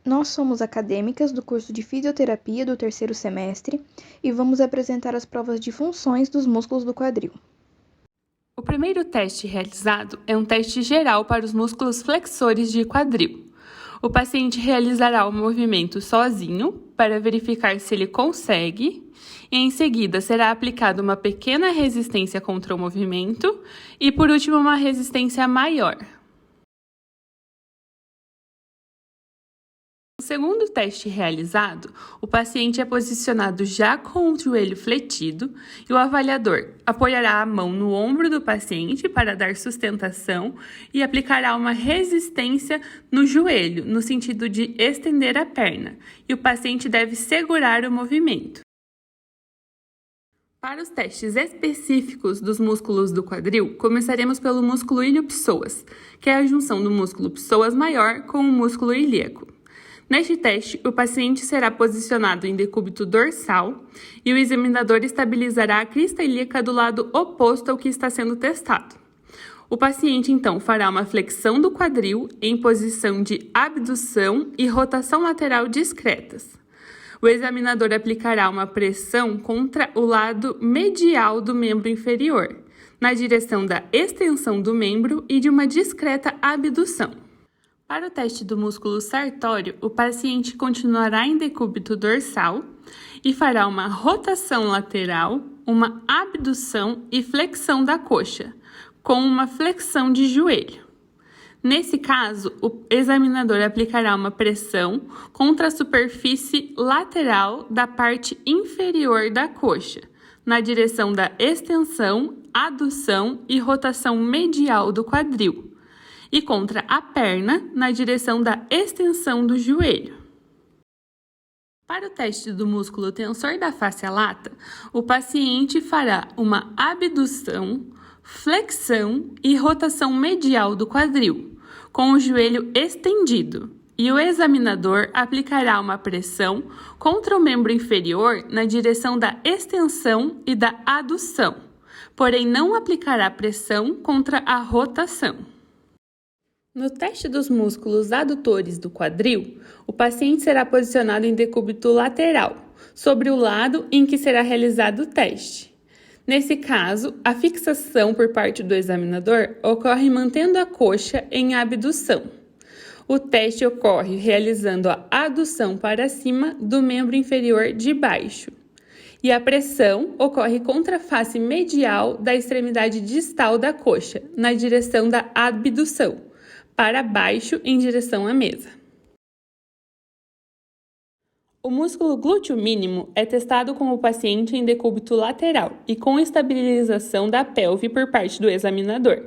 Nós somos acadêmicas do curso de Fisioterapia do terceiro semestre e vamos apresentar as provas de funções dos músculos do quadril. O primeiro teste realizado é um teste geral para os músculos flexores de quadril. O paciente realizará o movimento sozinho para verificar se ele consegue, e em seguida será aplicada uma pequena resistência contra o movimento e, por último, uma resistência maior. No segundo teste realizado, o paciente é posicionado já com o joelho fletido e o avaliador apoiará a mão no ombro do paciente para dar sustentação e aplicará uma resistência no joelho, no sentido de estender a perna, e o paciente deve segurar o movimento. Para os testes específicos dos músculos do quadril, começaremos pelo músculo ilho-psoas, que é a junção do músculo psoas maior com o músculo ilíaco. Neste teste, o paciente será posicionado em decúbito dorsal e o examinador estabilizará a crista ilíaca do lado oposto ao que está sendo testado. O paciente, então, fará uma flexão do quadril em posição de abdução e rotação lateral discretas. O examinador aplicará uma pressão contra o lado medial do membro inferior, na direção da extensão do membro e de uma discreta abdução. Para o teste do músculo sartório, o paciente continuará em decúbito dorsal e fará uma rotação lateral, uma abdução e flexão da coxa, com uma flexão de joelho. Nesse caso, o examinador aplicará uma pressão contra a superfície lateral da parte inferior da coxa, na direção da extensão, adução e rotação medial do quadril, e contra a perna, na direção da extensão do joelho. Para o teste do músculo tensor da face lata, o paciente fará uma abdução, flexão e rotação medial do quadril, com o joelho estendido, e o examinador aplicará uma pressão contra o membro inferior na direção da extensão e da adução, porém não aplicará pressão contra a rotação. No teste dos músculos adutores do quadril, o paciente será posicionado em decúbito lateral, sobre o lado em que será realizado o teste. Nesse caso, a fixação por parte do examinador ocorre mantendo a coxa em abdução. O teste ocorre realizando a adução para cima do membro inferior de baixo. E a pressão ocorre contra a face medial da extremidade distal da coxa, na direção da abdução, para baixo em direção à mesa. O músculo glúteo mínimo é testado com o paciente em decúbito lateral e com estabilização da pelve por parte do examinador.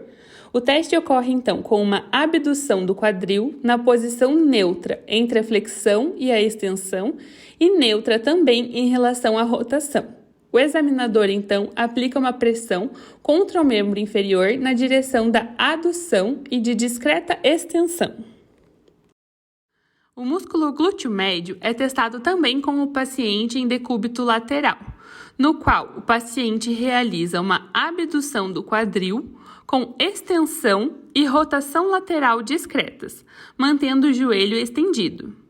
O teste ocorre, então, com uma abdução do quadril na posição neutra entre a flexão e a extensão e neutra também em relação à rotação. O examinador, então, aplica uma pressão contra o membro inferior na direção da adução e de discreta extensão. O músculo glúteo médio é testado também com o paciente em decúbito lateral, no qual o paciente realiza uma abdução do quadril com extensão e rotação lateral discretas, mantendo o joelho estendido.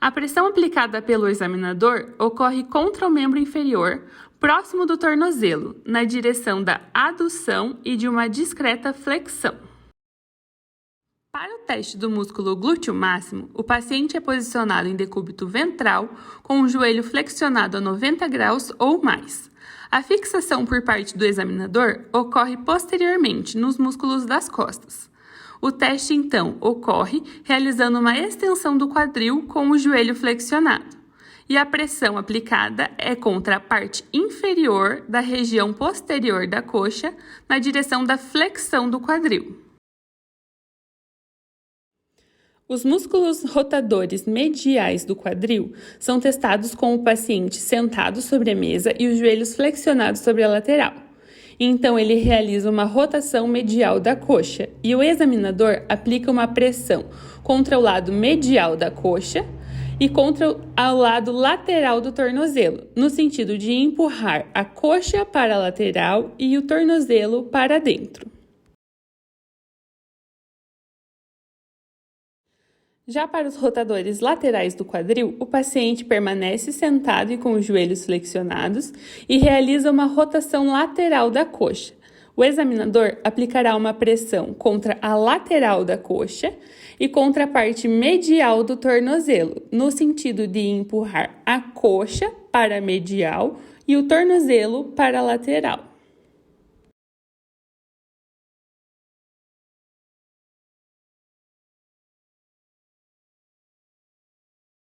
A pressão aplicada pelo examinador ocorre contra o membro inferior, próximo do tornozelo, na direção da adução e de uma discreta flexão. Para o teste do músculo glúteo máximo, o paciente é posicionado em decúbito ventral com o joelho flexionado a 90 graus ou mais. A fixação por parte do examinador ocorre posteriormente nos músculos das costas. O teste, então, ocorre realizando uma extensão do quadril com o joelho flexionado. E a pressão aplicada é contra a parte inferior da região posterior da coxa, na direção da flexão do quadril. Os músculos rotadores mediais do quadril são testados com o paciente sentado sobre a mesa e os joelhos flexionados sobre a lateral. Então, ele realiza uma rotação medial da coxa e o examinador aplica uma pressão contra o lado medial da coxa e contra o lado lateral do tornozelo, no sentido de empurrar a coxa para a lateral e o tornozelo para dentro. Já para os rotadores laterais do quadril, o paciente permanece sentado e com os joelhos flexionados e realiza uma rotação lateral da coxa. O examinador aplicará uma pressão contra a lateral da coxa e contra a parte medial do tornozelo, no sentido de empurrar a coxa para a medial e o tornozelo para a lateral.